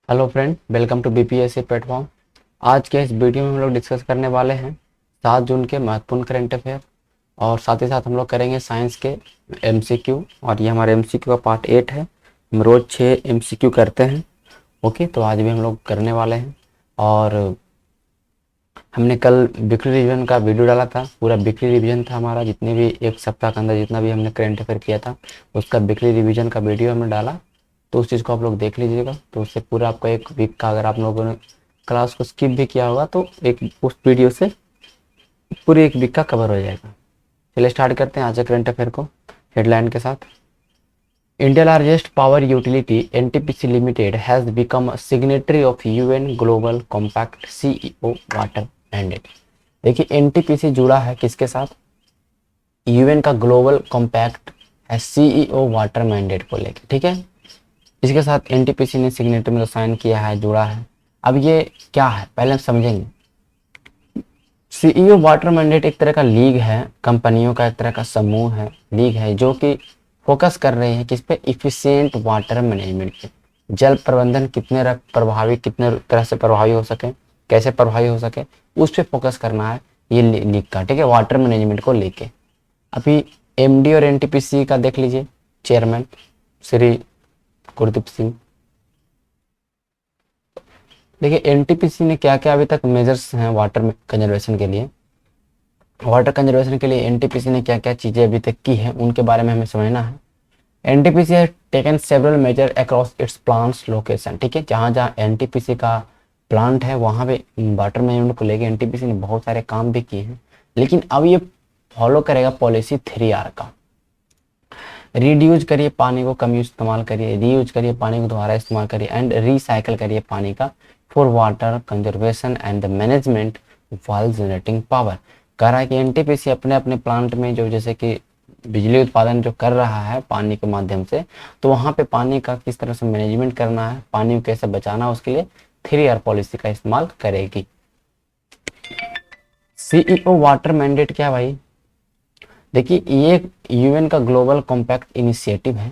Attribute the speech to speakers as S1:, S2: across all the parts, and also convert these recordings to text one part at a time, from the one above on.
S1: Hello friend, welcome to BPSC platform. आज के इस वीडियो में हम लोग डिस्कस करने वाले हैं 7 जून के महत्वपूर्ण करंट अफेयर और साथ ही साथ हम लोग करेंगे साइंस के एमसीक्यू। और ये हमारे एमसीक्यू का पार्ट 8 है। हम रोज़ 6 एमसीक्यू करते हैं। ओके, तो आज भी हम लोग करने वाले हैं। और हमने कल वीकली रिवीजन का वीडियो डाला था। पूरा वीकली रिवीजन था हमारा, जितने भी एक सप्ताह के अंदर जितना भी हमने करंट अफेयर किया था उसका वीकली रिवीजन का वीडियो हमने डाला। तो उस चीज़ को आप लोग देख लीजिएगा, तो उससे पूरा आपका एक वीक का, अगर आप लोगों ने क्लास को स्किप भी किया होगा तो एक उस वीडियो से पूरी एक वीक का कवर हो जाएगा। चलिए स्टार्ट करते हैं आज के करंट अफेयर को हेडलाइन के साथ। India largest power utility NTPC limited has become signatory of UN global compact CEO water mandate. देखिए, एनटीपीसी जुड़ा है किसके साथ? यूएन का ग्लोबल कॉम्पैक्ट है सीईओ वाटर मैंडेट को लेकर। ठीक है, इसके साथ एनटीपीसी ने सिग्नेटरी में साइन किया है, जुड़ा है। अब ये क्या है पहले हम समझेंगे। सीईओ वाटर मैंडेट एक तरह का लीग है, कंपनियों का एक तरह का समूह है, लीग है, जो कि फोकस कर रहे हैं किस पे? इफिशिएंट वाटर मैनेजमेंट पे। जल प्रबंधन कितने तरह से प्रभावी हो सके, कैसे प्रभावी हो सके, उस पर फोकस करना है ये लीग का। ठीक है, वाटर मैनेजमेंट को लेके। अभी एमडी और एनटीपीसी का देख लीजिए, चेयरमैन श्री गुरदीप सिंह। देखिए, एनटीपीसी ने क्या क्या अभी तक मेजर्स हैं वाटर कंजर्वेशन के लिए। वाटर कंजर्वेशन के लिए एनटीपीसी ने क्या क्या चीज़ें अभी तक की हैं उनके बारे में हमें समझना है। NTPC has taken several major across its plants location. ठीक है, जहाँ जहाँ एनटीपीसी का प्लांट है वहाँ पे वाटर मैनेजमेंट को लेकर एनटीपीसी ने बहुत सारे काम भी किए हैं। लेकिन अब ये फॉलो करेगा पॉलिसी 3R का। रीड्यूज करिए पानी को, कम इस्तेमाल करिए, रीयूज करिए पानी को, दोबारा इस्तेमाल करिए, एंड रिसाइकल करिए पानी का for water conservation and the management while generating power. कह रहा है कि एनटीपीसी अपने अपने प्लांट में जो जैसे कि बिजली उत्पादन जो कर रहा है पानी के माध्यम से, तो वहाँ पे पानी का किस तरह से मैनेजमेंट करना है, पानी को कैसे बचाना है, उसके लिए 3R पॉलिसी का इस्तेमाल करेगी। सीईओ वाटर मैंडेट क्या भाई? देखिए, ये यूएन का ग्लोबल कॉम्पैक्ट इनिशिएटिव है,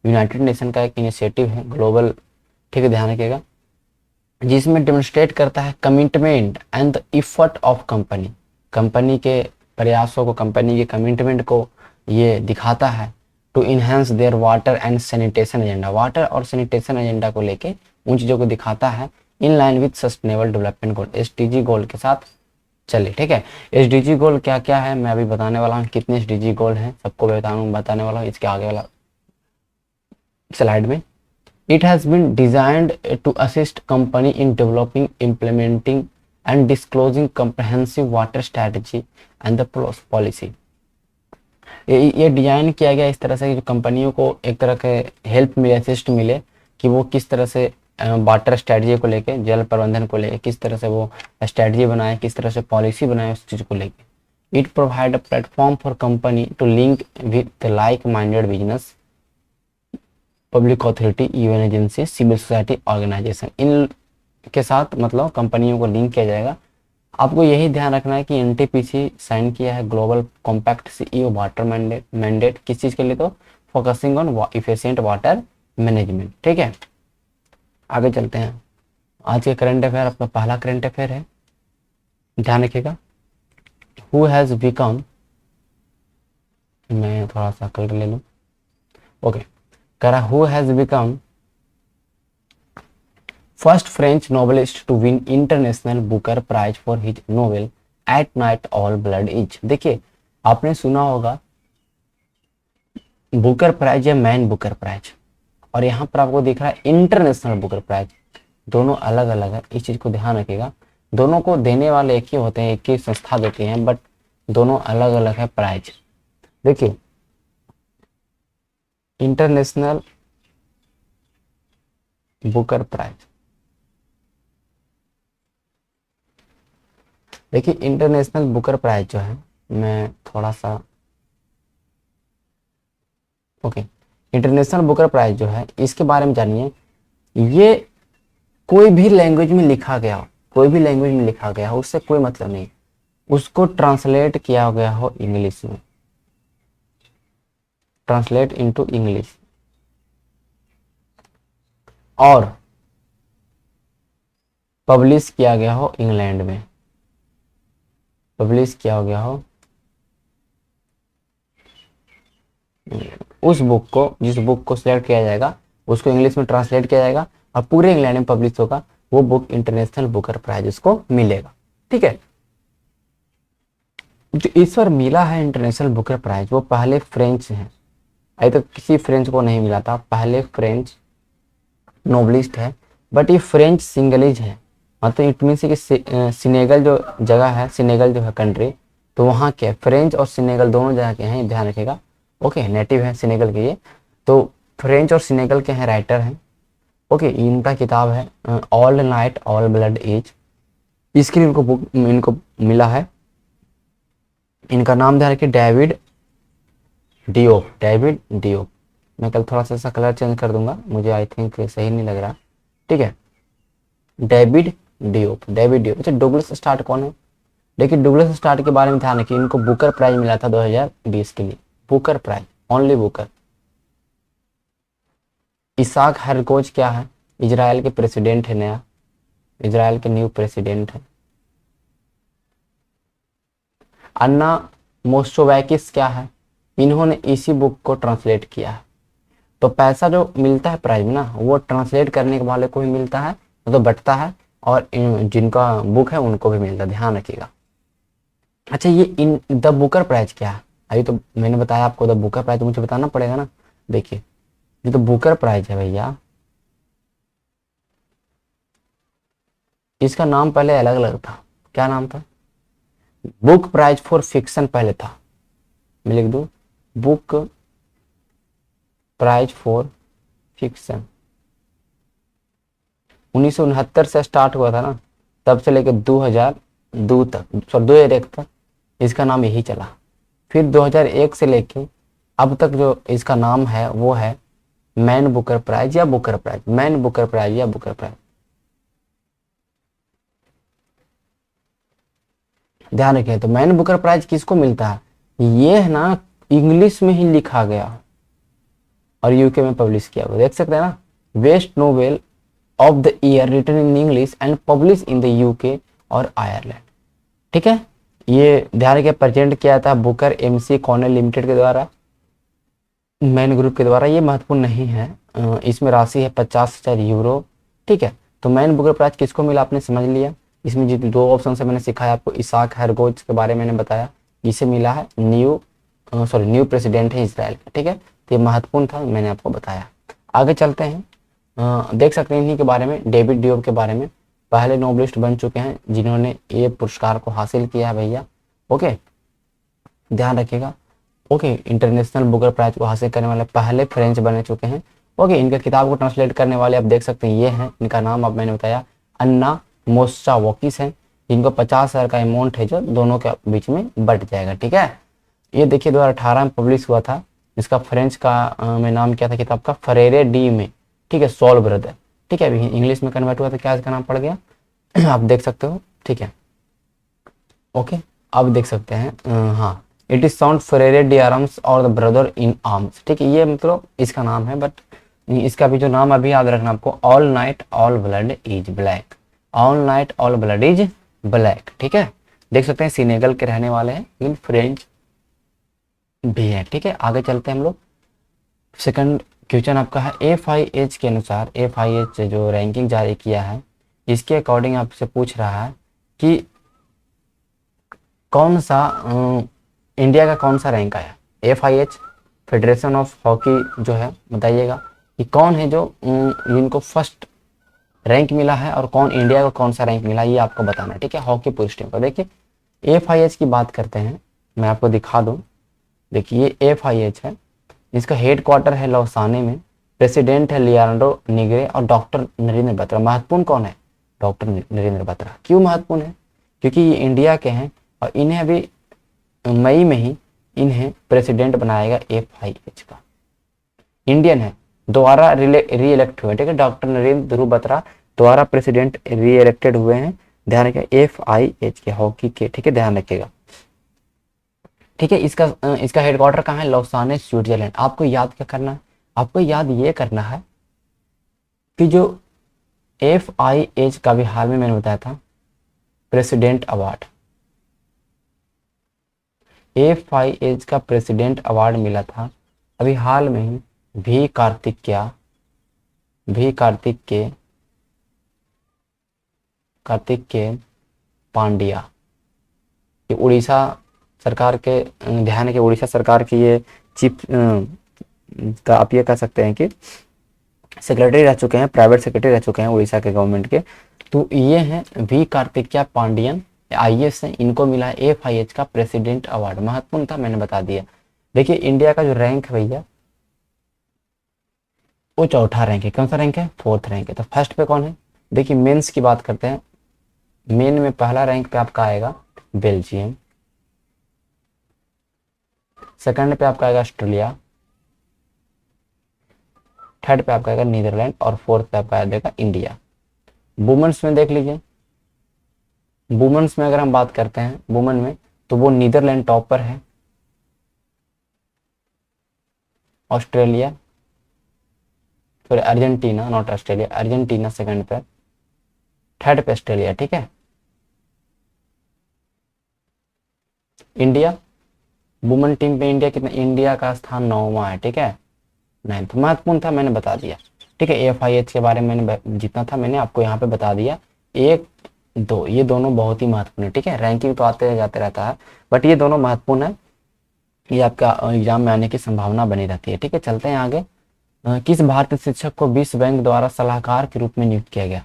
S1: यूनाइटेड नेशन का एक इनिशिएटिव है ग्लोबल। ठीक है, ध्यान रखिएगा, जिसमें डेमोन्स्ट्रेट करता है commitment and the effort of company. Company के प्रयासों को, कंपनी के कमिटमेंट को ये दिखाता है। To enhance their water and sanitation agenda, water और सैनिटेशन एजेंडा को लेके उन चीज़ों को दिखाता है in line with sustainable development goal, SDG goal के साथ चले। ठीक है, एसडीजी गोल क्या क्या है मैं अभी बताने वाला हूँ। कितने एसडीजी गोल हैं सबको बताने वाला हूँ इसके आगे वाला स्लाइड में। It has been designed to assist company in developing, implementing and disclosing comprehensive water strategy and the policy। ये डिजाइन किया गया इस तरह से कि जो कंपनियों को एक तरह के हेल्प मिले, असिस्ट मिले कि वो किस तरह से वाटर स्ट्रेटजी को लेके, जल प्रबंधन को लेके किस तरह से वो स्ट्रेटजी बनाए, किस तरह से पॉलिसी बनाए उस चीज़ को लेके। It provide a platform for company to link with like minded business, public authority, UN agency, civil society organisation, इन के साथ मतलब कंपनियों को लिंक किया जाएगा। आपको यही ध्यान रखना है कि एनटीपीसी साइन किया है global compact CEO water mandate किस चीज़ के लिए? तो focusing on efficient water management. ठीक है, आगे चलते हैं। आज के करंट अफेयर, आपका पहला करंट अफेयर है, ध्यान रखिएगा। हु हैज़ बिकम, मैं थोड़ा सा कलर ले लूँ। ओके, कह रहा हु has become first French novelist to win international Booker prize for his novel at night all blood is. देखिए, आपने सुना होगा बुकर प्राइज या मैन बुकर प्राइज, और यहाँ पर आपको दिख रहा है इंटरनेशनल बुकर प्राइज। दोनों अलग अलग है, इस चीज को ध्यान रखिएगा। दोनों को देने वाले एक ही होते हैं, एक ही संस्था देती है, बट दोनों अलग अलग है प्राइज। देखिए, इंटरनेशनल बुकर प्राइज, देखिए इंटरनेशनल बुकर प्राइज जो है, मैं थोड़ा सा ओके, इंटरनेशनल बुकर प्राइज जो है इसके बारे में जानिए। ये कोई भी लैंग्वेज में लिखा गया हो, कोई भी लैंग्वेज में लिखा गया हो उससे कोई मतलब नहीं, उसको ट्रांसलेट किया गया हो इंग्लिश में, ट्रांसलेट इनटू इंग्लिश, और पब्लिश किया गया हो इंग्लैंड में, पब्लिश किया हो गया हो उस बुक को, जिस बुक को सिलेक्ट किया जाएगा उसको इंग्लिश में ट्रांसलेट किया जाएगा और पूरे इंग्लैंड में पब्लिश होगा, वो बुक इंटरनेशनल बुकर प्राइज उसको मिलेगा। ठीक है, जो इस बार मिला है इंटरनेशनल बुकर प्राइज वो पहले फ्रेंच हैं, अभी तक किसी फ्रेंच को नहीं मिला था, पहले फ्रेंच नोबलिस्ट है, बट ये फ्रेंच सिंगलिज है, मतलब इट मीन कि सिनेगल जो जगह है, सिनेगल जो है कंट्री, तो वहाँ के फ्रेंच और सिनेगल दोनों जगह के हैं, ध्यान रखिएगा। ओके, नेटिव है सिनेगल के ये, तो फ्रेंच और सिनेगल के हैं, राइटर हैं। ओके, इनका किताब है all night all blood as, इसके लिए इनको बुक इनको मिला है। इनका नाम ध्यान रखिए, डेविड डियोप, डेविड डियोप। मैं कल थोड़ा सा कलर चेंज कर दूंगा, मुझे आई थिंक सही नहीं लग रहा। ठीक है, डेविड डियोप, डेविड डियोप। अच्छा, डुगलस स्टार्ट कौन है? देखिए, डुगलस स्टार्ट के बारे में ध्यान रखिए, इनको बुकर प्राइज मिला था 2020 के लिए, Booker prize, only Booker. Isaac हरगोज क्या है? इजराइल के प्रेसिडेंट है, नया इजराइल के न्यू प्रेसिडेंट है। अन्ना मोस्टोवैकिस क्या है? इन्होंने इसी बुक को ट्रांसलेट किया है। तो पैसा जो मिलता है प्राइज में ना, वो ट्रांसलेट करने के वाले को भी मिलता है, तो बटता है, और जिनका बुक है उनको भी मिलता है, ध्यान रखिएगा। अच्छा, ये इन द बुकर प्राइज क्या है? अभी तो मैंने बताया आपको द बुकर प्राइज, तो मुझे बताना पड़ेगा ना। देखिए, ये तो बुकर प्राइज है भैया, इसका नाम पहले अलग अलग था। क्या नाम था? बुक प्राइज फॉर फिक्शन पहले था, मैं लिख दूं, बुक प्राइज फॉर फिक्शन। 1969 से स्टार्ट हुआ था ना, तब से लेकर 2002 तक, सॉरी 2001 तक इसका नाम यही चला। फिर 2001 से लेके अब तक जो इसका नाम है वो है मैन बुकर प्राइज या Booker prize, Man Booker prize या बुकर प्राइज। ध्यान रखें, तो मैन बुकर प्राइज किसको मिलता है? ये है ना, इंग्लिश में ही लिखा गया और यूके में पब्लिश किया हुआ, देख सकते हैं ना, best novel of the year written in English and publish in the UK और आयरलैंड। ठीक है, ये ध्यान रखिए, प्रेजेंट किया था बुकर एमसी कॉर्नेल लिमिटेड के द्वारा, मैन ग्रुप के द्वारा। ये महत्वपूर्ण नहीं है, इसमें राशि है 50,000 यूरो। ठीक है, तो मैन बुकर प्राइज किसको मिला आपने समझ लिया। इसमें जो दो ऑप्शन से मैंने सिखाया आपको, इसाक हरगोज के बारे में मैंने बताया, इसे मिला है न्यू प्रेसिडेंट है इसराइल का। ठीक है, तो ये महत्वपूर्ण था, मैंने आपको बताया। आगे चलते हैं, देख सकते हैं इन्हीं के बारे में, डेविड डियोप के बारे में, पहले नोबलिस्ट बन चुके हैं जिन्होंने ये पुरस्कार को हासिल किया है भैया। ओके, ध्यान रखिएगा। ओके, इंटरनेशनल बुकर प्राइज को हासिल करने वाले पहले फ्रेंच बने चुके हैं। ओके, इनका किताब को ट्रांसलेट करने वाले आप देख सकते हैं, ये हैं, इनका नाम अब मैंने बताया, अन्ना मोस्टावोकिस हैं, जिनको 50,000 का अमाउंट है जो दोनों के बीच में बट जाएगा। ठीक है, ये देखिए 2018 में पब्लिश हुआ था, इसका फ्रेंच का में नाम क्या था किताब का? फरेरे डी में। ठीक है, सोल ब्रदर। ठीक है, अभी इंग्लिश में कन्वर्ट हुआ तो क्या इसका नाम पड़ गया आप देख सकते हो। ठीक है, ओके, अब देख सकते हैं, हाँ, इट इज साउंड फरेरे डी आर्म्स और द ब्रदर इन आर्म्स। ठीक है, ये मतलब इसका नाम है, बट इसका भी जो नाम अभी याद रखना आपको, all night all blood is black, all night all blood is black. ठीक है, देख सकते हैं सिनेगल के रहने वाले हैं, लेकिन फ्रेंच भी है। ठीक है, आगे चलते हैं हम लोग। सेकंड क्वेश्चन आपका है, FIH के अनुसार, FIH जो रैंकिंग जारी किया है, इसके अकॉर्डिंग आपसे पूछ रहा है कि कौन सा इंडिया का कौन सा रैंक आया? FIH फेडरेशन ऑफ हॉकी जो है, बताइएगा कि कौन है जो जिनको फर्स्ट रैंक मिला है और कौन इंडिया को कौन सा रैंक मिला, ये आपको बताना है। ठीक है, हॉकी पूरी टीम को। देखिए FIH की बात करते हैं, मैं आपको दिखा दूं। देखिए ये FIH है, इसका हेड क्वार्टर है लौसाने में, प्रेसिडेंट है लियार्डो निगरे और डॉक्टर नरेंद्र बत्रा। महत्वपूर्ण कौन है? डॉक्टर नरेंद्र बत्रा। क्यों महत्वपूर्ण है? क्योंकि ये इंडिया के हैं और इन्हें अभी मई में ही इन्हें प्रेसिडेंट बनाएगा FIH का। इंडियन है, दोबारा री इलेक्ट हुए। ठीक है, डॉक्टर नरेंद्र ध्रुव बत्रा दोबारा प्रेसिडेंट री इलेक्टेड हुए हैं। ध्यान रखिए, FIH के हॉकी के। ठीक है, ध्यान रखिएगा। ठीक है, इसका हेडक्वार्टर कहाँ है? Lausanne Switzerland. आपको याद क्या करना है? आपको याद ये करना है कि जो FIH का भी हाल में मैंने बताया था प्रेसिडेंट अवार्ड, FIH का प्रेसिडेंट अवार्ड मिला था अभी हाल में ही भी कार्तिक के पांड्या, ये उड़ीसा सरकार के ध्यान है कि उड़ीसा सरकार की ये चीफ का आप ये कह सकते हैं कि सेक्रेटरी रह चुके हैं, प्राइवेट सेक्रेटरी रह चुके हैं उड़ीसा के गवर्नमेंट के। तो ये हैं वी कार्तिकेय पांडियन, IAS हैं, इनको मिला है FIH का प्रेसिडेंट अवार्ड। महत्वपूर्ण था, मैंने बता दिया। देखिए इंडिया का जो रैंक है भैया वो चौथा रैंक है। कौन सा रैंक है? 4th रैंक है। तो फर्स्ट पे कौन है? देखिए मेंस की बात करते हैं, मेन में पहला रैंक पे आपका आएगा बेल्जियम, सेकंड पे आपका आएगा ऑस्ट्रेलिया, थर्ड पे आपका आएगा नीदरलैंड और फोर्थ पे आपका आएगा इंडिया। वुमेन्स में देख लीजिए, वुमेन्स में अगर हम बात करते हैं वुमेन में, तो वो नीदरलैंड टॉप पर है, ऑस्ट्रेलिया फिर Argentina, not Australia, Argentina second पे, थर्ड पे ऑस्ट्रेलिया। ठीक है, इंडिया वुमेन टीम पे इंडिया कितना? इंडिया का स्थान 9वां है। ठीक है, 9th। महत्वपूर्ण था, मैंने बता दिया। ठीक है, FIH के बारे में मैंने जितना था मैंने आपको यहाँ पे बता दिया। 1 2 ये दोनों बहुत ही महत्वपूर्ण है। ठीक है, रैंकिंग तो आते जाते रहता है, बट ये दोनों महत्वपूर्ण है, ये आपका एग्जाम में आने की संभावना बनी रहती है। ठीक है, चलते हैं आगे। किस भारतीय शिक्षक को विश्व बैंक द्वारा सलाहकार के रूप में नियुक्त किया गया?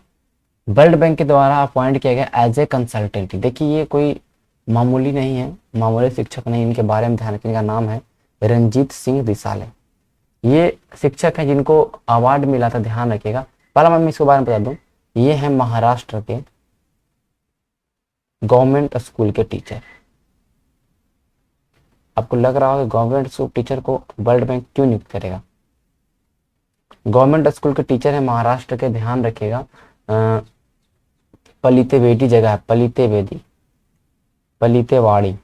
S1: वर्ल्ड बैंक के द्वारा अपॉइंट किया गया एज ए कंसल्टेंट। देखिए ये कोई मामूली नहीं है, मामूली शिक्षक नहीं, इनके बारे में ध्यान रखने का नाम है रंजीत सिंह रिसाले। ये शिक्षक है जिनको अवार्ड मिला था, ध्यान रखिएगा। पहला मैं इसके बारे में बता दूं, ये है महाराष्ट्र के गवर्नमेंट स्कूल के टीचर। आपको लग रहा होगा गवर्नमेंट स्कूल टीचर को वर्ल्ड बैंक क्यों नियुक्त करेगा? गवर्नमेंट स्कूल के टीचर है महाराष्ट्र के, ध्यान रखिएगा। पलितेवेदी जगह है, पलितेवाड़ी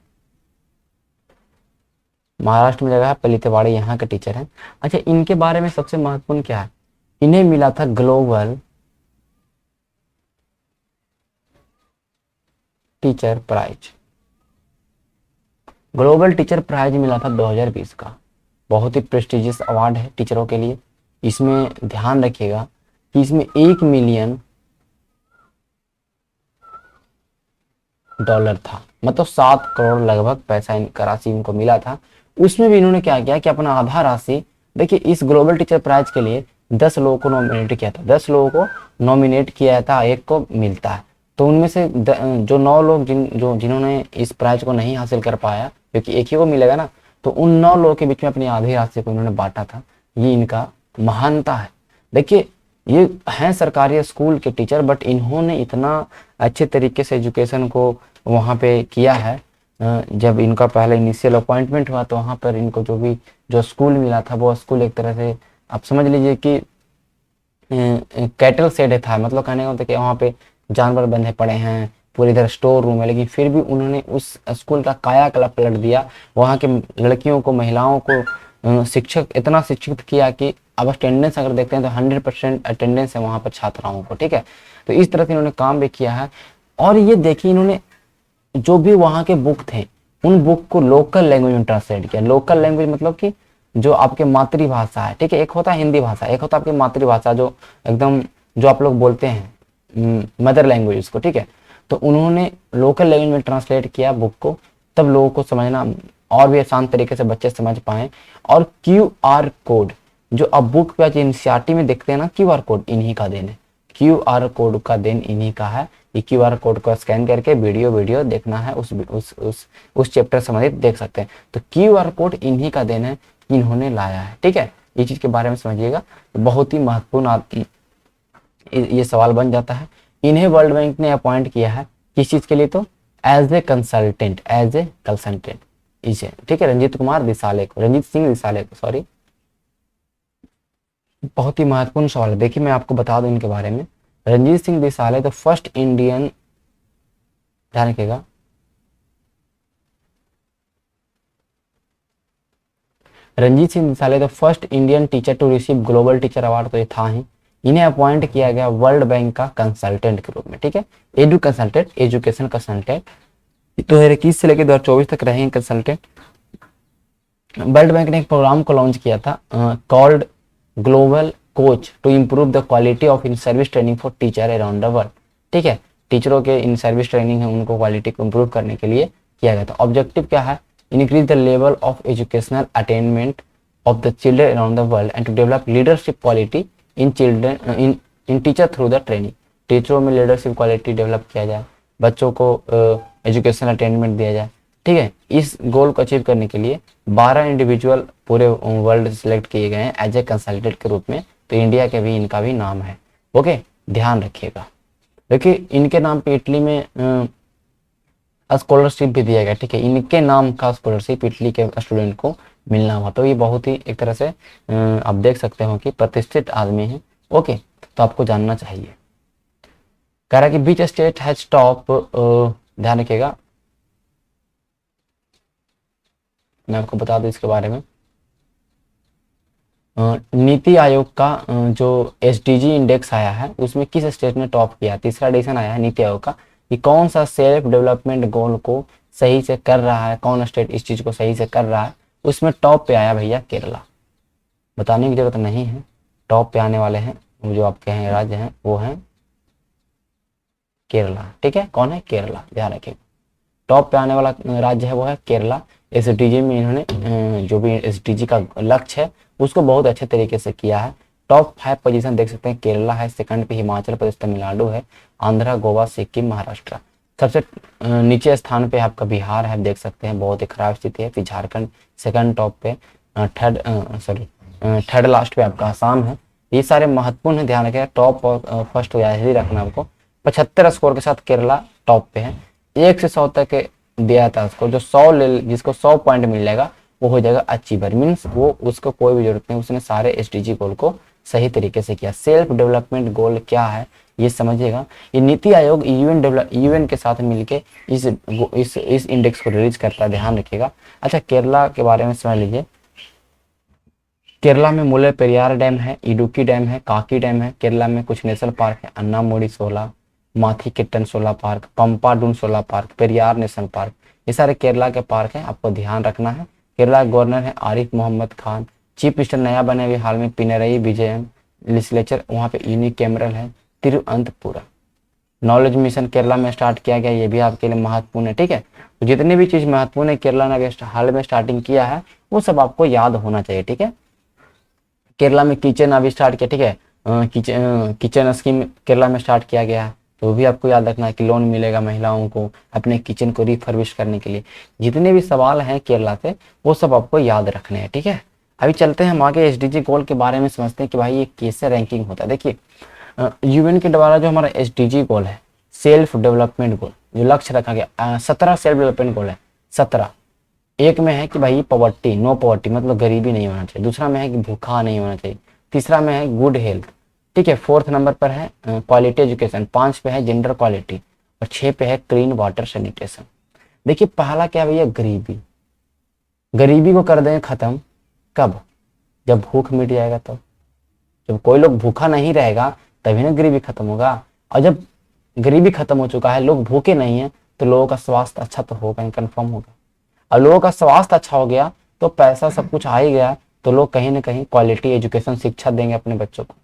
S1: महाराष्ट्र में जगह है, पलितेवाड़ी, यहाँ के टीचर हैं। अच्छा, इनके बारे में सबसे महत्वपूर्ण क्या है? इन्हें मिला था global teacher prize. Global teacher prize मिला था 2020 का। बहुत ही प्रेस्टिजियस अवार्ड है टीचरों के लिए। इसमें ध्यान रखिएगा कि इसमें $1 मिलियन था, मतलब 7 करोड़ लगभग पैसा इनका राशि इनको मिला था। उसमें भी इन्होंने क्या किया कि अपना आधा राशि, देखिए इस ग्लोबल टीचर प्राइज के लिए 10 लोगों को नॉमिनेट किया था, 10 लोगों को नॉमिनेट किया था, एक को मिलता है। तो उनमें से जो 9 लोग जिन्होंने इस प्राइज को नहीं हासिल कर पाया, क्योंकि एक ही को मिलेगा ना, तो उन 9 लोगों के बीच में अपनी आधी राशि को इन्होंने बांटा था। ये इनका महानता है। देखिए ये हैं सरकारी स्कूल के टीचर, बट इन्होंने इतना अच्छे तरीके से एजुकेशन को वहाँ पे किया है। जब इनका पहले इनिशियल अपॉइंटमेंट हुआ तो वहाँ पर इनको जो स्कूल मिला था, वो स्कूल एक तरह से आप समझ लीजिए कि कैटल शेड था। मतलब कहने का मतलब कि वहाँ पे जानवर बंधे पड़े हैं, पूरी तरह स्टोर रूम है, लेकिन फिर भी उन्होंने उस स्कूल का कायाकल्प पलट दिया। वहाँ के लड़कियों को, महिलाओं को शिक्षक इतना शिक्षित किया कि अब अटेंडेंस अगर देखते हैं तो 100% अटेंडेंस है वहाँ पर छात्राओं को। ठीक है, तो इस तरह से इन्होंने काम भी किया है। और ये देखिए इन्होंने जो भी वहाँ के बुक थे, उन बुक को लोकल लैंग्वेज में ट्रांसलेट किया। लोकल लैंग्वेज मतलब कि जो आपके मातृभाषा है। ठीक है, एक होता है हिंदी भाषा, एक होता है आपकी मातृभाषा, जो एकदम जो आप लोग बोलते हैं मदर लैंग्वेज उसको। ठीक है, तो उन्होंने लोकल लैंग्वेज में ट्रांसलेट किया बुक को, तब लोगों को समझना और भी आसान तरीके से बच्चे समझ पाए। और QR कोड जो अब बुक पे NCERT में देखते हैं ना, QR कोड इन्हीं का देन है। QR कोड का देन इन्हीं का है। ये QR कोड को स्कैन करके वीडियो देखना है, उस चैप्टर संबंधित देख सकते हैं। तो QR कोड इन्हीं का देन है, इन्होंने लाया है। ठीक है, ये चीज के बारे में समझिएगा, बहुत ही महत्वपूर्ण ये सवाल बन जाता है। इन्हें वर्ल्ड बैंक ने अपॉइंट किया है किस चीज के लिए? तो एज ए कंसल्टेंट इसे। ठीक है, रंजीत सिंह रिसाले को, सॉरी। बहुत ही महत्वपूर्ण सवाल है। देखिए मैं आपको बता दूं इनके बारे में। रंजीत सिंह रिसाले द फर्स्ट इंडियन, ध्यान रखिएगा, रंजीत सिंह रिसाले the first Indian teacher to receive global teacher award. तो ये था ही, इन्हें अपॉइंट किया गया वर्ल्ड बैंक का कंसल्टेंट के रूप में, ठीक है, एडू कंसल्टेंट, एजुकेशन कंसल्टेंट, 2021 से लेकर 2024 तक रहे कंसल्टेंट। वर्ल्ड बैंक ने एक प्रोग्राम को लॉन्च किया था called global coach to improve the quality of in service training for teacher around the world, ठीक है, टीचरों के इन सर्विस ट्रेनिंग है उनको क्वालिटी को इम्प्रूव करने के लिए किया गया था। ऑब्जेक्टिव क्या है, increase the level of educational attainment of the children around the world and to develop leadership quality in children in teacher through the training. टीचरों में लीडरशिप क्वालिटी डेवलप किया जाए, बच्चों को एजुकेशनल अटेनमेंट दिया जाए, ठीक है। इस गोल को अचीव करने के लिए 12 इंडिविजुअल पूरे वर्ल्ड सेलेक्ट किए गए हैं एज ए कंसल्टेंट के रूप में, तो इंडिया के भी इनका भी नाम है, ओके, ध्यान रखिएगा। देखिए इनके नाम पे इटली में स्कॉलरशिप भी दिया गया, ठीक है, इनके नाम का स्कॉलरशिप इटली के स्टूडेंट को मिलना हुआ, तो ये बहुत ही एक तरह से आप देख सकते हो कि प्रतिष्ठित आदमी है, ओके, तो आपको जानना चाहिए। कह रहा है कि बीच स्टेट हैज टॉप, ध्यान रखिएगा, मैं आपको बता दूं इसके बारे में। नीति आयोग का जो एसडीजी इंडेक्स आया है उसमें किस स्टेट ने टॉप किया, तीसरा एडिशन आया है नीति आयोग का, कि कौन सा सेल्फ डेवलपमेंट गोल को सही से कर रहा है, कौन स्टेट इस चीज को सही से कर रहा है, उसमें टॉप पे आया भैया केरला। बताने की जरूरत नहीं है, टॉप पे आने वाले हैं जो आपके हैं राज्य हैं वो हैं केरला, ठीक है, कौन है, केरला, ध्यान रखिएगा। टॉप पे आने वाला राज्य है वो है केरला। एसडीजी में इन्होंने जो भी एसडीजी का लक्ष्य है उसको बहुत अच्छे तरीके से किया है। टॉप 5 पोजीशन देख सकते हैं, केरला है, सेकंड पे हिमाचल प्रदेश तमिलनाडु है, आंध्रा गोवा सिक्किम महाराष्ट्र, सबसे नीचे स्थान पे आपका बिहार है, देख सकते हैं बहुत ही खराब स्थिति है, फिर झारखंड सेकंड टॉप पे, थर्ड लास्ट पे आपका आसाम है। ये सारे महत्वपूर्ण है, ध्यान रखिएगा, टॉप और फर्स्ट हो जाए रखना आपको। 75 स्कोर के साथ केरला टॉप पे है, 1 से 100 तक दिया था उसको, जो 100 ले, जिसको 100 पॉइंट मिल जाएगा वो हो जाएगा अचीवर, मीन्स वो उसको कोई भी जरूरत नहीं, उसने सारे एसडीजी गोल को सही तरीके से किया। सेल्फ डेवलपमेंट गोल क्या है ये समझिएगा। ये नीति आयोग यूएन के साथ मिलके इस इंडेक्स को रिलीज करता है, ध्यान रखिएगा। अच्छा, केरला के बारे में समझ लीजिए। केरला में मुल्ले पेरियार डैम है, इडुक्की डैम है, काकी डैम है। केरला में कुछ नेशनल पार्क है, Anamudi 16, Mathikettan 16 park, Pampadum 16 park, Periyar national park, ये सारे केरला के पार्क हैं, आपको ध्यान रखना है। केरला के गवर्नर है आरिफ मोहम्मद खान। चीफ मिनिस्टर नया बने अभी हाल में पिनरई विजयन। लेजिस्लेचर वहाँ पे यूनिकैमरल है, तिरुवनंतपुरम। नॉलेज मिशन केरला में स्टार्ट किया गया, ये भी आपके लिए महत्वपूर्ण है, ठीक है। तो जितने भी चीज महत्वपूर्ण है केरला ने हाल में स्टार्टिंग किया है वो सब आपको याद होना चाहिए, ठीक है। केरला में किचन अभी स्टार्ट किया, ठीक है, किचन स्कीम केरला में स्टार्ट किया गया है, तो भी आपको याद रखना है कि लोन मिलेगा महिलाओं को अपने किचन को रिफर्बिश करने के लिए। जितने भी सवाल हैं केरला से वो सब आपको याद रखने हैं, ठीक है। अभी चलते हैं हम आगे एसडीजी गोल के बारे में समझते हैं कि भाई ये कैसे रैंकिंग होता है। देखिए यूएन के द्वारा जो हमारा एसडीजी गोल है, सेल्फ डेवलपमेंट गोल, जो लक्ष्य रखा गया 17 सेल्फ डेवलपमेंट गोल है, 17। एक में है कि भाई पॉवर्टी, नो पॉवर्टी मतलब गरीबी नहीं होना चाहिए, दूसरा में है कि भूखा नहीं होना चाहिए, तीसरा में है गुड हेल्थ, ठीक है, 4th नंबर पर है क्वालिटी एजुकेशन, 5 पे है जेंडर क्वालिटी और 6 पे है क्लीन वाटर सैनिटेशन। देखिए पहला क्या भैया, गरीबी। गरीबी को कर दें खत्म, कब, जब भूख मिट जाएगा, तो जब कोई लोग भूखा नहीं रहेगा तभी ना गरीबी खत्म होगा। और जब गरीबी खत्म हो चुका है, लोग भूखे नहीं है, तो लोगों का स्वास्थ्य अच्छा तो होगा, कंफर्म होगा। और लोगों का स्वास्थ्य अच्छा हो गया तो पैसा सब कुछ आ ही गया, तो लोग कहीं ना कहीं क्वालिटी एजुकेशन शिक्षा देंगे अपने बच्चों को।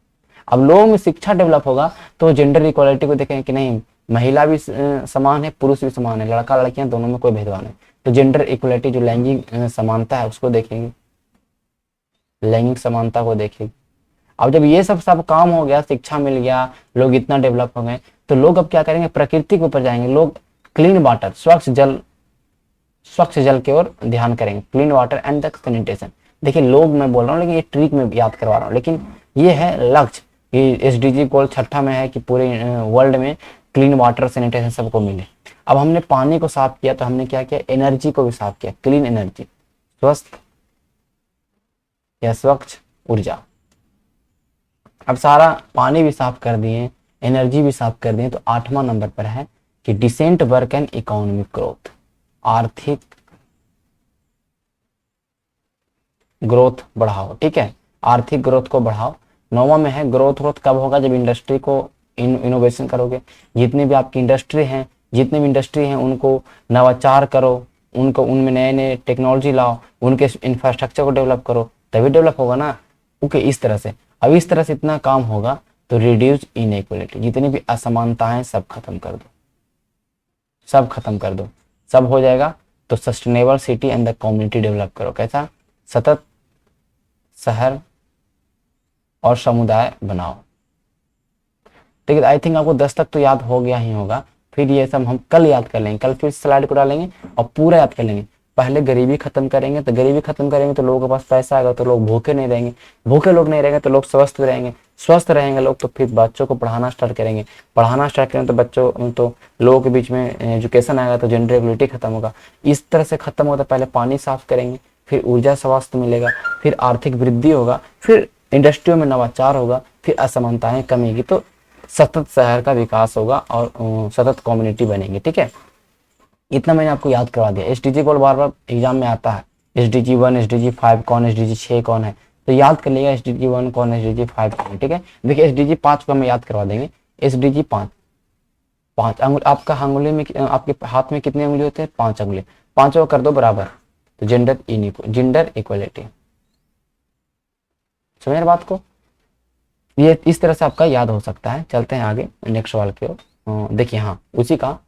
S1: अब लोगों में शिक्षा डेवलप होगा तो जेंडर इक्वालिटी को देखेंगे कि नहीं, महिला भी समान है, पुरुष भी समान है, लड़का लड़कियां दोनों में कोई भेदभाव नहीं, तो जेंडर इक्वालिटी जो लैंगिक समानता है उसको देखेंगे, लैंगिक समानता को देखेंगे। अब जब ये सब काम हो गया, शिक्षा मिल गया, लोग इतना डेवलप हो गए, तो लोग अब क्या करेंगे, प्रकृति के ऊपर जाएंगे, लोग क्लीन वाटर, स्वच्छ जल की ओर ध्यान करेंगे, clean water and the sanitation. देखिए लोग मैं बोल रहा हूँ, लेकिन ये ट्रिक में याद करवा रहा हूँ, लेकिन ये है लक्ष्य कि एसडीजी गोल 6 में है कि पूरे वर्ल्ड में क्लीन वाटर सैनिटेशन सबको मिले। अब हमने पानी को साफ किया तो हमने क्या किया, एनर्जी को भी साफ किया, क्लीन एनर्जी, स्वस्थ या स्वच्छ ऊर्जा। अब सारा पानी भी साफ कर दिए, एनर्जी भी साफ कर दिए, तो 8वां नंबर पर है कि decent work and economic growth, आर्थिक ग्रोथ बढ़ाओ, ठीक है, आर्थिक ग्रोथ को बढ़ाओ। 9वां में है ग्रोथ कब होगा, जब इंडस्ट्री को इनोवेशन करोगे। जितनी भी आपकी इंडस्ट्री हैं, जितनी भी इंडस्ट्री हैं उनको नवाचार करो, उनको उनमें नए नए टेक्नोलॉजी लाओ, उनके इंफ्रास्ट्रक्चर को डेवलप करो, तभी डेवलप होगा ना। ओके, इस तरह से अब इस तरह से इतना काम होगा तो रिड्यूस इनइक्वालिटी, जितनी भी असमानताएं सब खत्म कर दो, सब खत्म कर दो, सब हो जाएगा। तो sustainable city and the community develop करो। कैसा? सतत शहर और समुदाय बनाओ। ठीक है, आई थिंक आपको 10 तक तो याद हो गया ही होगा। फिर ये सब हम कल याद कर लेंगे, कल फिर स्लाइड को डालेंगे और पूरा याद कर लेंगे। पहले गरीबी खत्म करेंगे, तो गरीबी खत्म करेंगे तो लोगों के पास पैसा आएगा, तो लोग भूखे नहीं रहेंगे, भूखे लोग नहीं रहेंगे तो लोग स्वस्थ रहेंगे, स्वस्थ रहेंगे लोग तो फिर बच्चों को पढ़ाना स्टार्ट करेंगे, पढ़ाना स्टार्ट करेंगे तो बच्चों तो लोगों के बीच में एजुकेशन आएगा, तो जेंडर इक्वलिटी खत्म होगा। इस तरह से खत्म होगा। पहले पानी साफ करेंगे, फिर ऊर्जा स्वास्थ्य मिलेगा, फिर आर्थिक वृद्धि होगा, फिर इंडस्ट्रियों में नवाचार होगा, फिर असमानताएं कमेगी, तो सतत शहर का विकास होगा और सतत कम्युनिटी बनेगी। ठीक है, इतना मैंने आपको याद करवा दिया। एसडीजी गोल बार बार एग्जाम में आता है, एसडीजी 1, एसडीजी 5 कौन, एसडीजी 6 कौन है, तो याद कर लिएगा एसडीजी 1 कौन, एसडीजी 5 कौन। ठीक है, देखिए एसडीजी 5 को हम याद करवा देंगे। एसडीजी 5, 5 अंगुल आपका अंगुली में, आपके हाथ में कितने उंगली होते हैं? 5 अंगुली, पांचों कर दो बराबर, तो जेंडर इक्वलिटी। समझ रहे बात को? ये इस तरह से आपका याद हो सकता है। चलते हैं आगे नेक्स्ट सवाल की ओर। देखिए हाँ, उसी का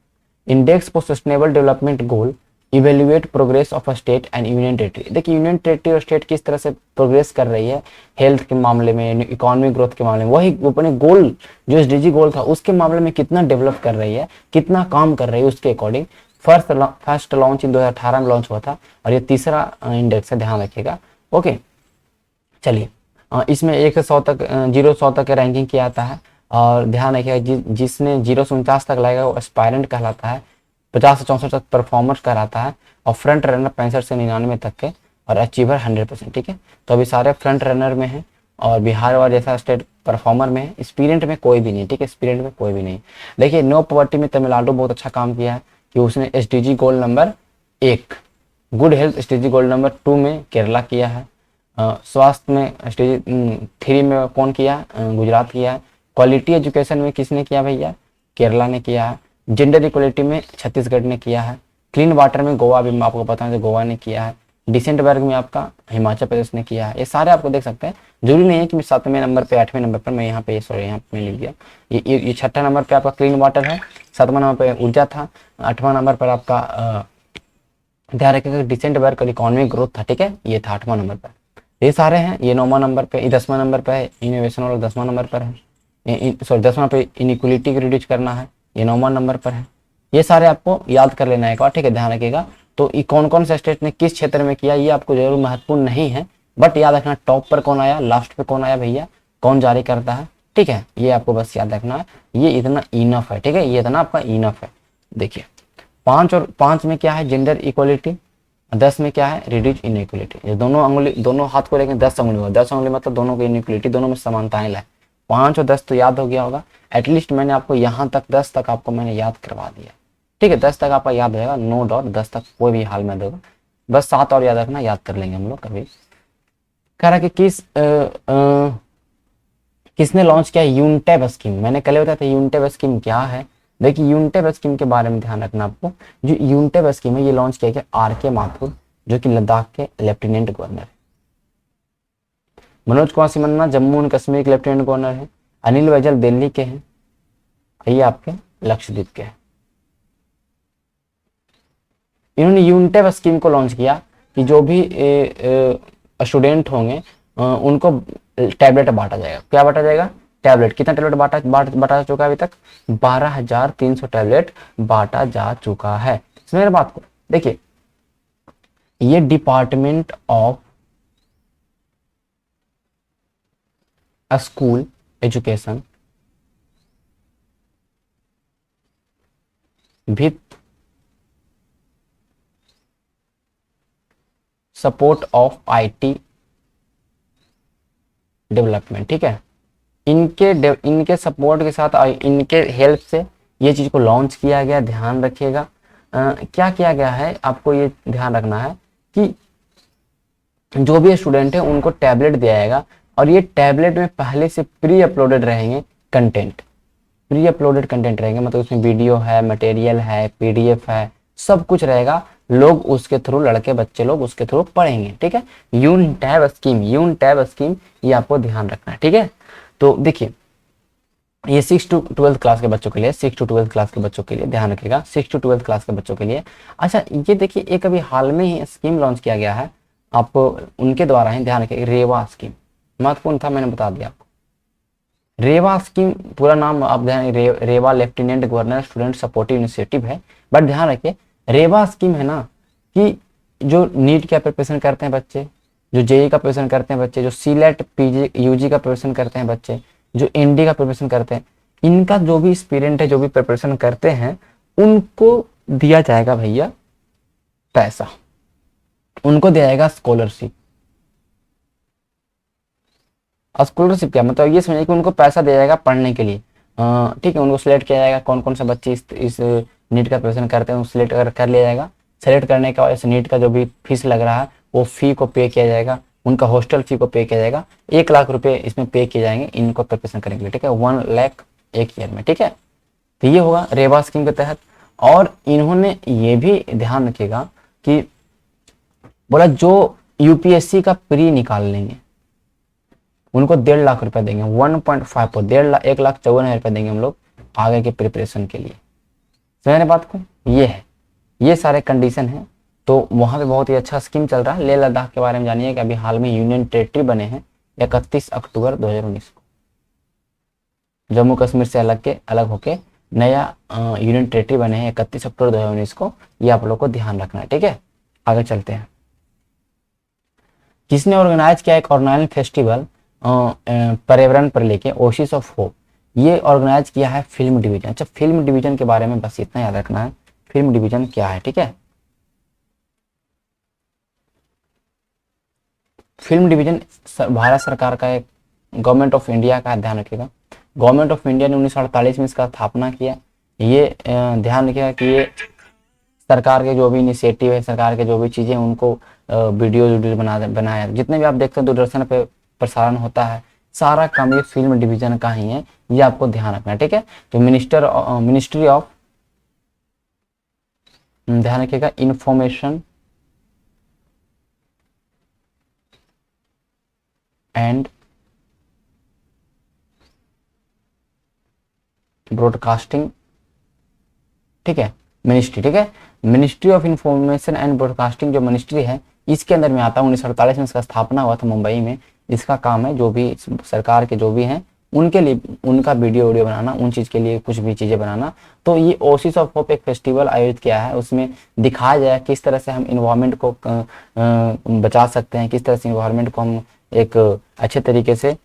S1: index for sustainable development goal evaluate progress of a state and union territory. देखिए यूनियन टेरिटरी और स्टेट किस तरह से प्रोग्रेस कर रही है हेल्थ के मामले में, इकोनॉमिक ग्रोथ के मामले में, वही अपने गोल जो एसडीजी गोल था उसके मामले में कितना डेवलप कर रही है, कितना काम कर रही है, उसके अकॉर्डिंग फर्स्ट लॉन्च इन 2018 में लॉन्च हुआ था और ये तीसरा इंडेक्स है, ध्यान रखिएगा। ओके, चलिए इसमें 1 से 100 तक, 0 से 100 तक रैंकिंग किया जाता है और ध्यान रखिएगा जिसने 0 से 49 तक लाएगा वो एस्पायरेंट कहलाता है, 50 से 64 तक परफॉर्मर कहलाता है और फ्रंट रनर 65 से 99 तक के और अचीवर 100%। ठीक है, तो अभी सारे फ्रंट रनर में हैं और बिहार और जैसा स्टेट परफॉर्मर में है, स्पिरिट में कोई भी नहीं। ठीक है, स्पिरिट में कोई भी नहीं। देखिए नो पॉवर्टी में तमिलनाडु बहुत अच्छा काम किया है कि उसने SDG goal number 1, good health SDG goal number 2 में केरला किया है, स्वास्थ्य में स्टेज 3 में कौन किया? गुजरात किया है। क्वालिटी एजुकेशन में किसने किया भैया? केरला ने किया है। जेंडर इक्वलिटी में छत्तीसगढ़ ने किया है। क्लीन वाटर में गोवा भी आपको पता है गोवा ने किया है। डिसेंट वर्ग में आपका हिमाचल प्रदेश ने किया है। ये सारे आपको देख सकते हैं, जरूरी नहीं है कि मैं 7वें नंबर पे 8वें नंबर पर, मैं यहाँ पे सॉरी यहाँ पे लिख दिया, ये 6ठा नंबर पे आपका क्लीन वाटर है, 7वां नंबर पे ऊर्जा था, 8वां नंबर पर आपका ध्यान रखिएगा डिसेंट वर्ग और इकोनॉमिक ग्रोथ था। ठीक है, ये था 8वां नंबर पर। ये सारे हैं, ये 9वां नंबर पे, ये 10वां नंबर पे है, इनोवेशन वाला 10वां नंबर पर है, सॉरी 10वां पे इनइक्वलिटी को रिड्यूस करना है, ये 9वां नंबर पर है। ये सारे आपको याद कर लेना है एक बार। ठीक है, ध्यान रखिएगा। तो कौन कौन से स्टेट ने किस क्षेत्र में किया ये आपको जरूर महत्वपूर्ण नहीं है, बट याद रखना टॉप पर कौन आया, लास्ट पे कौन आया भैया, कौन जारी करता है। ठीक है, ये आपको बस याद रखना है, ये इतना इनफ है। ठीक है, ये इतना आपका इनफ है। देखिए 5 और 5 में क्या है? Gender equality. 10 में क्या है? Reduce inequality. ये दोनों अंगुली, दोनों हाथ को लेकर 10 अंगुली हुआ, 10 अंगुली मतलब दोनों की इनइक्वलिटी, दोनों में समानताएं लाए। 5 और 10 तो याद हो गया होगा, एटलीस्ट मैंने आपको यहाँ तक 10 तक आपको मैंने याद करवा दिया। ठीक है, 10 तक आपका याद रहेगा, नो डाउट, 10 तक कोई भी हाल में देगा। बस 7 और याद रखना, याद कर लेंगे हम लोग कभी। कह रहा कि किसने लॉन्च किया यूनटेब स्कीम? मैंने कल बताया था यूनटेब स्कीम क्या है। देखिए यूनटेब स्कीम के बारे में ध्यान रखना आपको। जो यूनटेब स्कीम है ये लॉन्च किया गया आर.के. माथुर, जो कि लद्दाख के लेफ्टिनेंट गवर्नर है। मनोज कुमार सिन्हा जम्मू एंड कश्मीर के लेफ्टिनेंट गवर्नर है। अनिल बैजल दिल्ली के हैं, ये आपके लक्षद्वीप के हैं। इन्होंने यूनटेब स्कीम को लॉन्च किया कि जो भी स्टूडेंट होंगे उनको टैबलेट बांटा जाएगा। क्या बांटा जाएगा? टैबलेट। कितना टैबलेट बांटा चुका है अभी तक? 12,300 टैबलेट बांटा जा चुका है। समझ रहे बात को? देखिए ये department of school education with support of IT development. ठीक है, इनके सपोर्ट के साथ, इनके हेल्प से ये चीज को लॉन्च किया गया। ध्यान रखिएगा क्या किया गया है, आपको ये ध्यान रखना है कि जो भी स्टूडेंट है उनको टैबलेट दिया जाएगा। और ये टैबलेट में पहले से प्री अपलोडेड रहेंगे कंटेंट, प्री अपलोडेड कंटेंट रहेंगे, मतलब उसमें वीडियो है, मटेरियल है, पीडीएफ है, सब कुछ रहेगा। लोग उसके थ्रू, लड़के बच्चे लोग उसके थ्रू पढ़ेंगे, ठीक है। यून टैब स्कीम, यून टैब स्कीम, ये आपको ध्यान रखना है, ठीक है। तो देखिए ये 6 टू 12th क्लास के बच्चों के लिए, 6 टू 12th क्लास के बच्चों के लिए ध्यान रखिएगा, 6 टू 12th क्लास के बच्चों के लिए। अच्छा ये देखिए एक अभी हाल में ही स्कीम लॉन्च किया गया है, आप उनके द्वारा ही ध्यान रखिएगा, रेवा स्कीम, महत्वपूर्ण था, मैंने बता दिया आपको। रेवा स्कीम पूरा नाम आप ध्यान, Rewa lieutenant governor student supportive initiative है। बट ध्यान रखिए रेवा स्कीम है ना, कि जो नीट का प्रिपरेशन करते हैं बच्चे, जो जेई का प्रिपरेशन करते हैं बच्चे, जो सीलेट पीजी यूजी का प्रिपरेशन करते हैं बच्चे, जो एनडी का प्रिपरेशन करते हैं, इनका जो भी एस्पिरेंट है, जो भी प्रिपरेशन करते हैं, उनको दिया जाएगा भैया पैसा, उनको दिया जाएगा स्कॉलरशिप। स्कॉलरशिप क्या मतलब, ये समझिए कि उनको पैसा दिया जाएगा पढ़ने के लिए, ठीक है। उनको सिलेक्ट किया जाएगा, कौन कौन सा बच्चे इस नीट का प्रिपरेशन करते हैं, सिलेक्ट कर लिया जाएगा। सेलेक्ट करने का इस नीट का जो भी फीस लग रहा है वो फी को पे किया जाएगा, उनका हॉस्टल फी को पे किया जाएगा, 1 लाख रुपए इसमें पे किए जाएंगे इनको प्रिपरेशन करने के लिए, ठीक है। 1 लाख एक ईयर में, ठीक है। तो ये होगा रेवा स्कीम के तहत। और इन्होंने ये भी ध्यान रखिएगा कि बोला जो यूपीएससी का प्री निकाल लेंगे उनको 1.5 लाख रुपए देंगे, 1.5 पर 1.5 लाख, 1,54,000 रुपए देंगे हम लोग आगे के प्रिपरेशन के लिए। समझ बात को, ये है, ये सारे कंडीशन है। तो वहां पे बहुत ही अच्छा स्कीम चल रहा है। लेह लद्दाख के बारे में जानिए कि अभी हाल में यूनियन टेरिटरी बने हैं 31 अक्टूबर 2019 को, जम्मू कश्मीर से अलग होके नया यूनियन टेरिटरी बने हैं 31 अक्टूबर 2019 को। ये आप लोग को ध्यान रखना है, ठीक है। आगे चलते हैं। किसने ऑर्गेनाइज किया एक ऑर्गेनाइज फेस्टिवल पर्यावरण पर लेके, ओसिस ऑफ होप, ये ऑर्गेनाइज किया है फिल्म डिवीजन। अच्छा फिल्म डिवीजन के बारे में बस इतना याद रखना है, फिल्म डिवीजन क्या है, ठीक है। फिल्म डिवीजन भारत सरकार का एक, गवर्नमेंट ऑफ इंडिया का, ध्यान रखिएगा। गवर्नमेंट ऑफ इंडिया ने 1948 में इसका स्थापना किया। ये ध्यान रखिएगा कि ये सरकार के जो भी इनिशिएटिव है, सरकार के जो भी चीजें, उनको वीडियो बनाया, जितने भी आप देखते हैं दूरदर्शन पे प्रसारण होता है, सारा काम ये फिल्म डिवीजन का ही है, ये आपको ध्यान रखना है, ठीक है। तो मिनिस्ट्री ऑफ, ध्यान रखिएगा, इंफॉर्मेशन एंड ब्रॉडकास्टिंग, ठीक है, मिनिस्ट्री, ठीक है। Ministry of information and broadcasting जो मिनिस्ट्री है, इसके अंदर में आता है। 1948 में इसका स्थापना हुआ था मुंबई में। इसका काम है जो भी सरकार के जो भी हैं उनके लिए, उनका वीडियो बनाना, उन चीज के लिए कुछ भी चीजें बनाना। तो ये ओसिस ऑफ होप एक फेस्टिवल आयोजित किया है, उसमें दिखाया जाए किस तरह से हम इन्वायरमेंट को बचा सकते हैं, किस तरह से इन्वायरमेंट को हम एक अच्छे तरीके से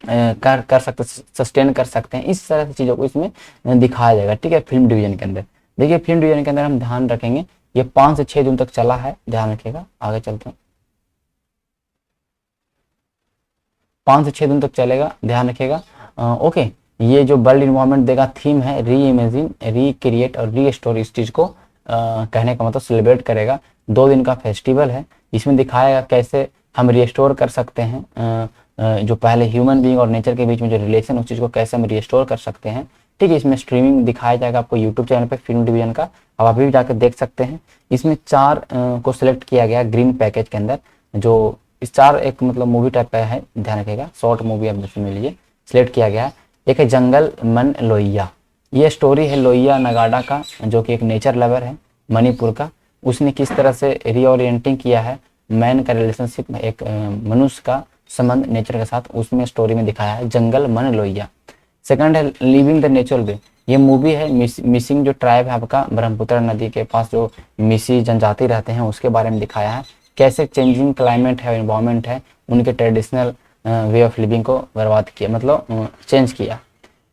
S1: कर सकते, सस्टेन कर सकते हैं, इस तरह की चीजों को इसमें दिखाया जाएगा, ठीक है। फिल्म डिवीजन के अंदर देखिए, फिल्म डिवीजन के अंदर हम ध्यान रखेंगे, ये 5 से 6 जून तक चला है, ध्यान रखिएगा। आगे चलते हैं, 5 से 6 दिन तक चलेगा, ध्यान रखिएगा। ओके, ये जो वर्ल्ड इन्वायरमेंट देगा थीम है री इमेजिन, रिक्रिएट और रीस्टोर, इस चीज को कहने का मतलब सेलिब्रेट करेगा। 2 दिन का फेस्टिवल है, इसमें दिखाएगा कैसे हम रिस्टोर कर सकते हैं जो पहले ह्यूमन बीइंग और नेचर के बीच में जो रिलेशन, उस चीज को कैसे हम रिस्टोर कर सकते हैं, ठीक है। इसमें स्ट्रीमिंग दिखाया जाएगा आपको यूट्यूब चैनल पे फिल्म डिवीजन का, अब अभी भी जाकर देख सकते हैं। इसमें 4 को सिलेक्ट किया गया ग्रीन पैकेज के अंदर, जो इस 4 एक मतलब मूवी टाइप का है, ध्यान रखिएगा, शॉर्ट मूवी आप दूसरे में लीजिए, सिलेक्ट किया गया है। एक है जंगल मन लोहिया, ये स्टोरी है लोहिया नगाड़ा का, जो कि एक नेचर लवर है मणिपुर का। उसने किस तरह से रीओरिएंटिंग किया है मैन का रिलेशनशिप, एक मनुष्य का संबंध नेचर के साथ, उसमें स्टोरी में दिखाया है, जंगल मन लोहिया। सेकंड है लिविंग द नेचुरल वे, ये मूवी है मिसिंग जो ट्राइब है आपका ब्रह्मपुत्र नदी के पास जो मिसी जनजाति रहते हैं, उसके बारे में दिखाया है, कैसे चेंजिंग क्लाइमेट है, एनवायरमेंट है, उनके ट्रेडिशनल वे ऑफ लिविंग को बर्बाद किया, मतलब चेंज किया।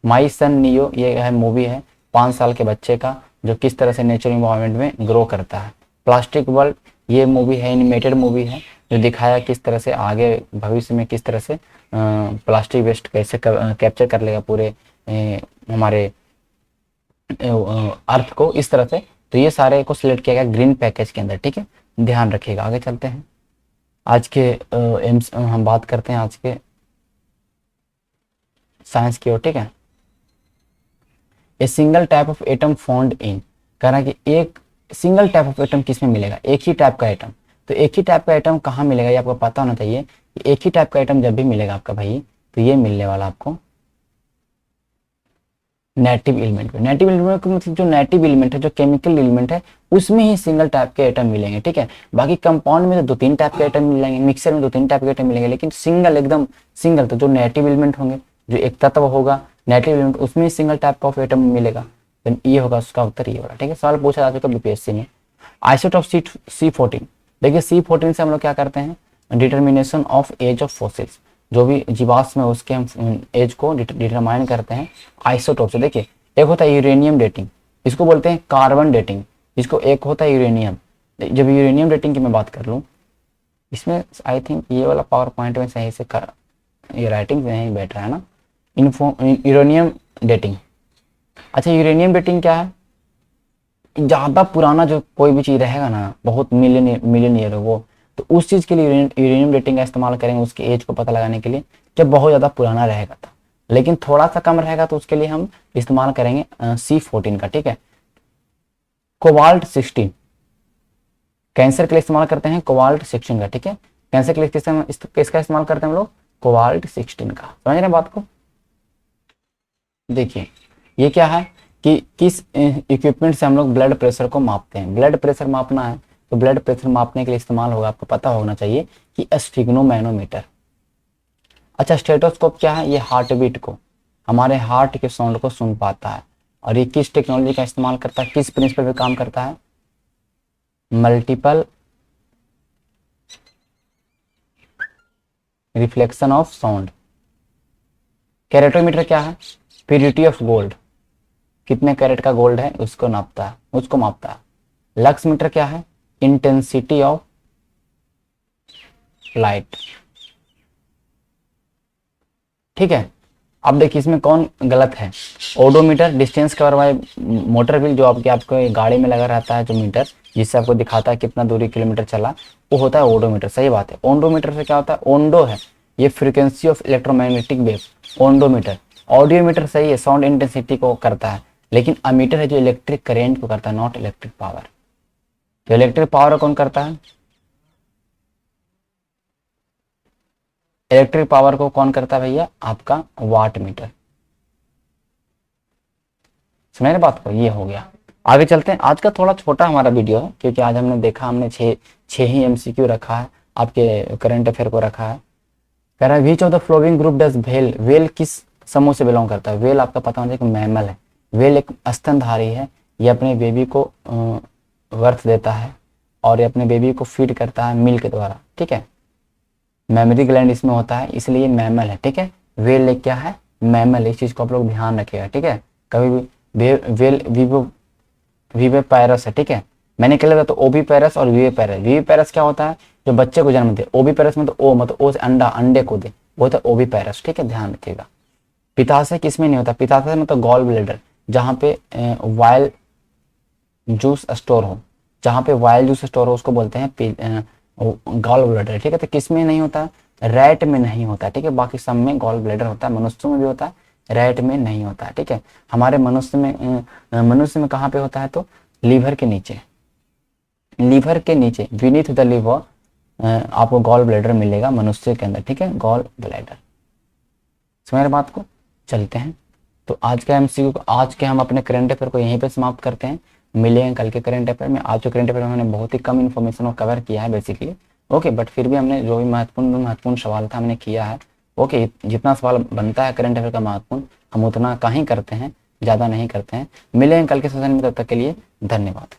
S1: माई सन नियो, ये है मूवी है 5 साल के बच्चे का, जो किस तरह से नेचर एनवायरमेंट में ग्रो करता है। प्लास्टिक वर्ल्ड, ये मूवी है एनिमेटेड मूवी है, जो दिखाया किस तरह से आगे भविष्य में किस तरह से प्लास्टिक वेस्ट कैसे कैप्चर कर लेगा पूरे हमारे अर्थ को, इस तरह से। तो ये सारे को सिलेक्ट किया गया ग्रीन पैकेज के अंदर, ठीक है, ध्यान रखिएगा। आगे चलते हैं, आज के हम बात करते हैं आज के साइंस की ओर, ठीक है। A single type of atom found in, कह रहा है कि एक सिंगल टाइप ऑफ एटम किस में मिलेगा, एक ही टाइप का एटम। तो एक ही टाइप का एटम कहाँ मिलेगा ये आपको पता होना चाहिए कि एक ही टाइप का एटम जब भी मिलेगा आपका भाई, तो ये मिलने वाला आपको नेटिव एलिमेंट में। नेटिव एलिमेंट का मतलब जो नेटिव एलिमेंट है, जो केमिकल एलिमेंट है, उसमें ही सिंगल टाइप के एटम मिलेंगे, ठीक है। बाकी कंपाउंड में तो 2-3 टाइप के एटम मिलेंगे, मिक्सर में 2-3 टाइप के एटम मिलेंगे, लेकिन सिंगल एकदम सिंगल तो जो नेटिव एलिमेंट होंगे, जो एक तत्व होगा नेटिव एलिमेंट, उसमें ही सिंगल टाइप ऑफ एटम मिलेगा। तो ये होगा उसका उत्तर, ये होगा, ठीक है। सवाल पूछा जा चुका बीपीएससी में। आइसोटोप C14, देखिए C14 से हम लोग क्या करते हैं, determination of age of fossils, जो भी जीवाश्म है उसके हम एज को डिटरमाइन करते हैं आइसोटोप से। देखिए एक होता है यूरेनियम डेटिंग, इसको बोलते हैं कार्बन डेटिंग, इसको एक होता है यूरेनियम। जब यूरेनियम डेटिंग की मैं बात कर लूँ, इसमें आई थिंक ये वाला पावर पॉइंट में सही से कर, ये राइटिंग से नहीं बैठ रहा है ना, यूरेनियम डेटिंग। अच्छा यूरेनियम डेटिंग क्या है, ज़्यादा पुराना जो कोई भी चीज़ रहेगा ना, बहुत मिलियन ईयर वो, तो उस चीज़ के लिए यूरेनियम डेटिंग का इस्तेमाल करेंगे उसकी एज को पता लगाने के लिए, जब बहुत ज़्यादा पुराना रहेगा था। लेकिन थोड़ा सा कम रहेगा तो उसके लिए हम इस्तेमाल करेंगे C14 का, ठीक है। कोबाल्ट 16, कैंसर के लिए इस्तेमाल करते हैं कोबाल्ट 16 का, ठीक है। कैंसर के लिए किसका इस्तेमाल करते हैं हम लोग, कोबाल्ट 16 का। समझ रहे हैं बात को। देखिए ये क्या है कि किस इक्विपमेंट से हम लोग ब्लड प्रेशर को मापते हैं। ब्लड प्रेशर मापना है तो ब्लड प्रेशर मापने के लिए इस्तेमाल होगा, आपको पता होना चाहिए कि स्फिग्नोमैनोमीटर। अच्छा स्टेटोस्कोप क्या है, ये हार्ट बीट को, हमारे हार्ट के साउंड को सुन पाता है। और ये किस टेक्नोलॉजी का इस्तेमाल करता है, किस प्रिंसिपल पे काम करता है, multiple reflection of sound. Keratometer क्या है, प्योरिटी ऑफ गोल्ड, कितने कैरेट का गोल्ड है उसको नापता है, उसको मापता है। लक्स मीटर क्या है, इंटेंसिटी ऑफ लाइट, ठीक है। अब देखिए इसमें कौन गलत है, odometer distance cover by motor wheel, जो आपको गाड़ी में लगा रहता है जो मीटर, जिससे आपको दिखाता है कितना दूरी किलोमीटर चला, वो होता है ओडोमीटर। सही बात है। ओंडोमीटर से क्या होता है, ओंडो है ये frequency of electromagnetic wave, ondometer. Audiometer सही है, साउंड इंटेंसिटी को करता है, लेकिन अमीटर है जो इलेक्ट्रिक करेंट को करता है, नॉट इलेक्ट्रिक पावर। तो इलेक्ट्रिक पावर कौन करता है, इलेक्ट्रिक पावर को कौन करता है भैया, आपका वाट मीटर। समझ रहे बात को, ये हो गया। आगे चलते हैं। आज का थोड़ा छोटा हमारा वीडियो है, क्योंकि आज हमने देखा हमने छः ही MCQ रखा है, आपके करंट अफेयर को रखा है। कह रहा है which of the flowing group does whale, whale किस समूह से बिलोंग करता है। व्हेल आपका पता होना चाहिए कि मैमल है, व्हेल एक स्तनधारी है, ये अपने बेबी को बर्थ देता है और ये अपने बेबी को फीड करता है मिल्क के द्वारा, ठीक है। मेमोरी ग्लैंड इसमें होता है, इसलिए ये मैमल है, ठीक है। व्हेल एक क्या है, मैमल, इस चीज को आप लोग ध्यान रखिएगा, ठीक है। कभी भी व्हेल वीवो पैरस है, ठीक है। मैंने क्या लगा तो ओबी पैरस और वीवे पैरस। वीवे पैरस क्या होता है, जो बच्चे को जन्म दे। ओबी पैरस में तो ओ मतलब ओ से अंडा, अंडे को दे, वो होता है ओबी पैरस, ठीक है, ध्यान रखिएगा। पिताशय किसमें नहीं होता, पिताशय मतलब गॉल ब्लैडर, जहाँ पे वाइल जूस स्टोर हो, जहाँ पे वाइल जूस स्टोर हो उसको बोलते हैं गॉल ब्लैडर, ठीक है। तो किसमें नहीं होता, रैट में नहीं होता, ठीक है। बाकी सब में गॉल ब्लैडर होता है, मनुष्यों में भी होता है, रैट में नहीं होता है, ठीक है। हमारे मनुष्य में कहाँ पे होता है, तो लीवर के नीचे, लीवर के नीचे बीनीथ द लीवर आपको गॉल ब्लैडर मिलेगा मनुष्य के अंदर, ठीक है, गॉल ब्लैडर। समझ रहे बात को। चलते हैं तो आज का MCQ को, आज के हम अपने करंट अफेयर को यहीं पे समाप्त करते हैं। मिलेंगे कल के करंट अफेयर में। आज जो करंट अफेयर में हमने बहुत ही कम इन्फॉर्मेशन को कवर किया है बेसिकली, ओके, बट फिर भी हमने जो भी महत्वपूर्ण सवाल था हमने किया है, ओके। जितना सवाल बनता है करंट अफेयर का महत्वपूर्ण, हम उतना का ही करते हैं, ज़्यादा नहीं करते हैं। मिलेंगे कल के सेशन में, तब तक के लिए धन्यवाद।